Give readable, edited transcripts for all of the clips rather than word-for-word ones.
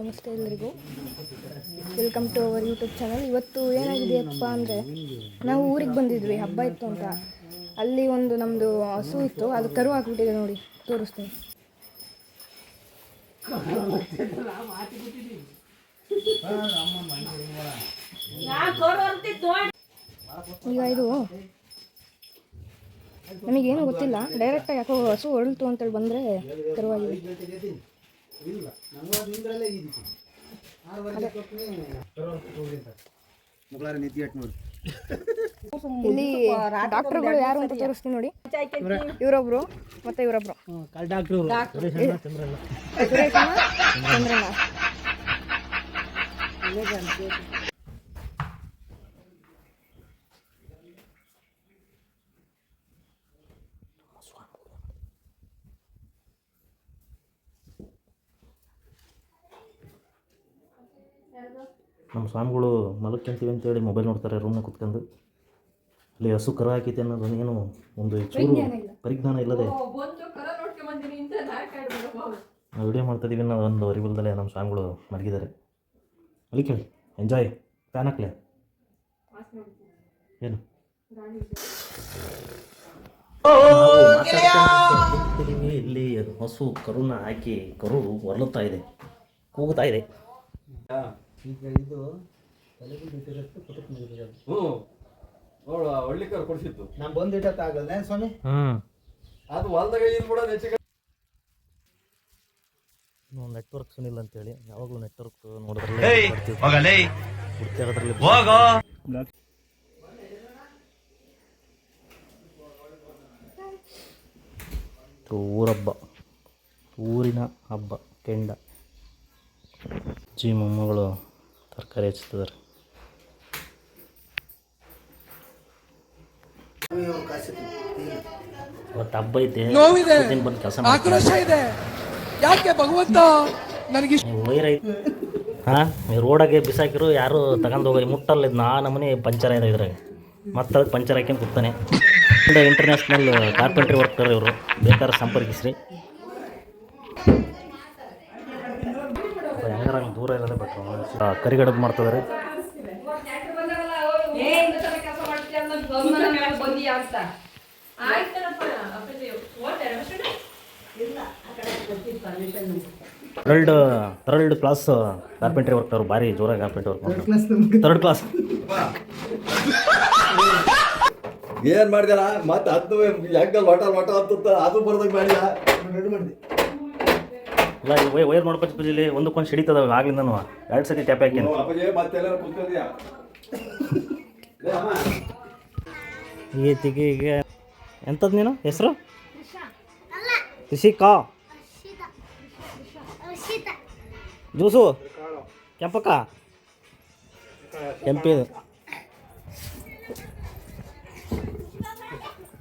ನಮಸ್ತೆ ಎಲ್ಲರಿಗೂ, welcome to our YouTube channel. ಇವತ್ತು ಏನಾಗಿದೆಯಪ್ಪ ಅಂದರೆ, ನಾವು ಊರಿಗೆ ಬಂದಿದ್ವಿ, ಹಬ್ಬ ಇತ್ತು ಅಂತ. ಅಲ್ಲಿ ಒಂದು ನಮ್ಮದು ಹಸು ಇತ್ತು, ಅದು ಕರು ಹಾಕ್ಬಿಟ್ಟಿದೆ ನೋಡಿ, ತೋರಿಸ್ತೀನಿ. ಈಗ ಇದು ನಮಗೇನು ಗೊತ್ತಿಲ್ಲ, ಡೈರೆಕ್ಟಾಗಿ ಯಾಕೋ ಹಸು ಹೊರಳ್ತು ಅಂತೇಳಿ ಬಂದರೆ ಕರುವಾಗಿದೆ. ಇಲ್ಲಿ ಡಾಕ್ಟರ್ಗಳು ಯಾರು ಅಂತ ತೋರಿಸ್ತೀನಿ ನೋಡಿ. ಇವರೊಬ್ರು ಮತ್ತೆ ಇವರೊಬ್ರು ಚಂದ್ರಣ್ಣ. ನಮ್ಮ ಸ್ವಾಮಿಗಳು ಮಲಕ್ಕಂತೀವಿ ಅಂತೇಳಿ ಮೊಬೈಲ್ ನೋಡ್ತಾರೆ ರೂಮ್ನಾಗ ಕುತ್ಕೊಂಡು. ಅಲ್ಲಿ ಹಸು ಕರ ಹಾಕೈತೆ ಅನ್ನೋದು ಏನು ಒಂದು ಚೂರು ಪರಿಜ್ಞಾನ ಇಲ್ಲದೆ ನಾವು ವಿಡಿಯೋ ಮಾಡ್ತಾಯಿದ್ದೀವಿ ಅನ್ನೋ ಒಂದು ಅರಿವಿಲ್ದಲೇ ನಮ್ಮ ಸ್ವಾಮಿಗಳು ಮಲಗಿದ್ದಾರೆ. ಅಲ್ಲಿ ಕೇಳಿ ಎಂಜಾಯ್. ಫ್ಯಾನ್ ಹಾಕ್ಲೆ ಏನು ಇಲ್ಲಿ ಹಸು ಕರುನ ಹಾಕಿ ಕರು ಹೊರಳುತ್ತಾ ಇದೆ, ಕೂಗುತ್ತಾ ಇದೆ. ಈಗ ಇದು ಒಳ್ಳಿಕರ್ ಕೊಡಿಸಿತ್ತು ನಾನು ಬಂದಿಟ್ಟಾಗಲ್ಲ ಸ್ವಾಮಿ. ಅದು ಹೊಲ್ದಾಗ ಇದು ಕೂಡ ಹೆಚ್ಚಿಗೆ ನೆಟ್ವರ್ಕ್ ಸುನಿಲ್ಲ ಅಂತೇಳಿ ಯಾವಾಗಲೂ ನೆಟ್ವರ್ಕ್ ನೋಡಿದ್ರೆ ಊರಬ್ಬ, ಊರಿನ ಹಬ್ಬ ಕೆಂಡ. ಮೊಮ್ಮಗಳು ತರಕಾರಿ ಹೆಚ್ಚಿದ್ದಾರೆ. ಇವತ್ತು ಹಬ್ಬ ಐತೆ, ಬಂದು ಕೆಲಸ ಇದೆ. ಯಾಕೆ ಭಗವಂತ ನನಗೆ ವೈರ್ ಐತೆ. ಹಾಂ, ರೋಡಾಗೆ ಬಿಸಾಕಿರು, ಯಾರು ತಗೊಂಡು ಹೋಗಿ ಮುಟ್ಟಲ್ಲ. ಇದು ನಮ್ಮನೆ ಪಂಚರ್ ಇದೆ ಇದ್ರಾಗ. ಮತ್ತೆ ಅದಕ್ಕೆ ಪಂಚರ್ ಹಾಕ್ಯಂಡು ಕೂತಾನೆ. ಇಂಟರ್ನ್ಯಾಷನಲ್ ಕಾರ್ಪೆಂಟ್ರಿ ವರ್ಕರ್ ಇವರು, ಬೇಕಾದ್ರೆ ಸಂಪರ್ಕಿಸ್ರಿ. ಹೆಂಗಾರ ದೂರ ಇರೋದೇ ಬೆಟ್ರು. ಕರಿಗಡಬು ಮಾಡ್ತಿದ್ದಾರೆ. ಥರ್ಡ್ ಕ್ಲಾಸ್ ಕಾರ್ಪೆಂಟ್ರಿ ವರ್ಕ್ ಅವರು, ಭಾರಿ ಜೋರಾಗಿ ಕಾರ್ಪೆಂಟ್ರಿ ವರ್ಕ್ ಮಾಡ್ತಾರೆ. ಥರ್ಡ್ ಕ್ಲಾಸ್ ಏನ್ ಮಾಡಿದಾರ ಮತ್ತೆ ಹತ್ತು ಹೆಂಗಲ್ ವಟ ಅಂತ ಅದು ಬರ್ದಾಗ ಮಾಡಿದ ಇಲ್ಲ. ವೈರ್ ನೋಡ್ಪಚ್ಚ ಪೂಜೆಲಿ ಒಂದಕ್ಕೊಂದು ಸಿಡಿತದ ಆಗ್ಲಿಂದ 2 ಸತಿ ಟ್ಯಾಪ್ ಹಾಕಿ. ಈತಿಗೆ ಈಗ ಎಂಥದ್ದು ನೀನು ಹೆಸರು? ರಿಷಿಕಾ ಜ್ಯೂಸು ಕೆಂಪಕ್ಕ ಕೆಂಪಿದು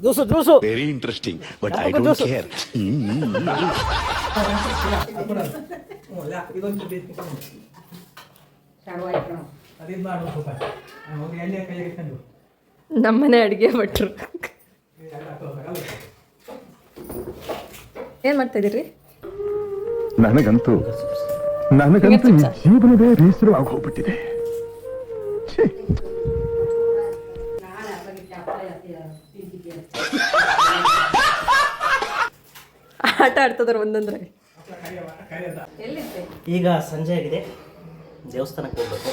juice very interesting but I don't care. ನಮ್ಮನೆ ಅಡುಗೆ ಭಟ್ರು ಏನು ಮಾಡ್ತಾಯಿದ್ದೀರಿ? ನನಗಂತೂ ಜೀವನವೇ ಬೇಸರವಾಗಿ ಹೋಗ್ಬಿಟ್ಟಿದೆ. ಆಟ ಆಡ್ತಿದ್ದಾರೆ ಒಂದೊಂದ್ರೆ. ಈಗ ಸಂಜೆ ಆಗಿದೆ, ದೇವಸ್ಥಾನಕ್ಕೆ ಹೋಗ್ಬೇಕು.